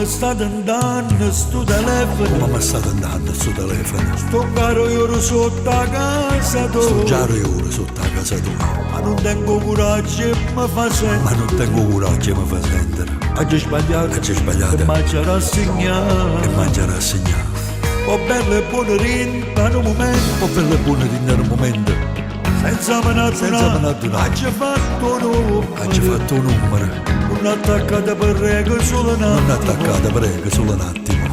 mi state andando sto telefono? Come mi state andando sto telefono? Sto caro io sotto a casa tua. Sto giaro io sotto a casa tua. Ma non tengo coraggio e mi fa sentire. Ma non tengo coraggio e mi fa sentire. Hai sbagliato. Hai sbagliato. E mangia rassegnato. E mangia rassegnato. Ho belle e buone rinda in un momento. Ho belle e buone rinda in un momento. Senza menadunare. Hai fatto un numero. Hai fatto un numero. Non attaccata per rega solo un attimo. Non attaccata per rega solo un attimo.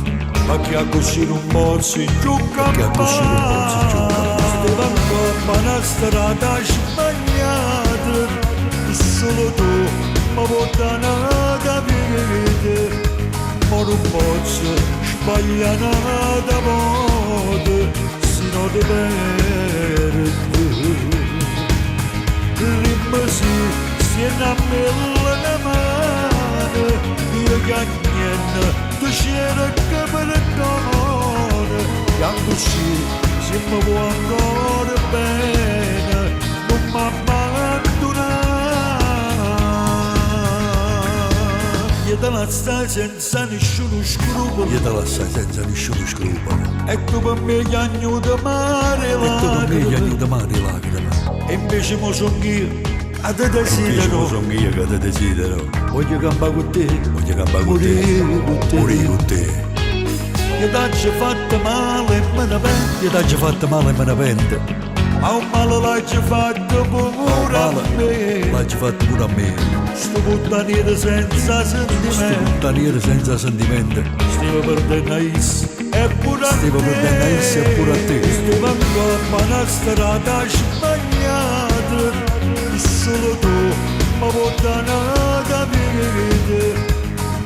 Ma chi ha così non posso giocare? Che ha così non posso giocare? Stava ancora una strada sbagliata. Solo tu mi portano da vita. Ma non posso sbagliare da modo, se non ti perdo. Rimasi siena a me la mano. Io che niente, tu c'era che perdona. E anche così, se mi vuoi ancora bene, non mi abbandonare. Io te la stai senza nessuno scrupolo. Io te la stai senza nessuno scrupolo. E tu per me gli agni di mare E tu per me gli agni lacrime. di mare lacrime. E invece mo son io a te desidero. Sono io che te desidero. Voglio campare con te. Voglio campare con te. Morire con te. Morire con te. Io t'ho fatto male e me ne pento. Io t'ho fatto male e me ne pento. Ma un male l'hai fatto pure a me. L'hai fatto pure a me. Sto puttaniere senza Sto sentimento. puttaniere senza sentimento. Stiamo perdendo is e pure a te. Stiamo perdendo is e pure a te. Stiamo ancora una strada sbagliata. Solo tu mi portano da vita.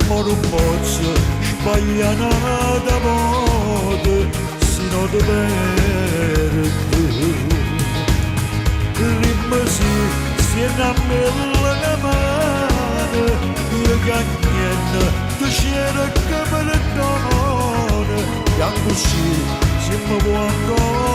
Ma non posso sbagliare da modo, se non ti perdo. Rimasi siena a me la mano. Io che niente, tu c'era che perdona. E anche così, se mi vuoi ancora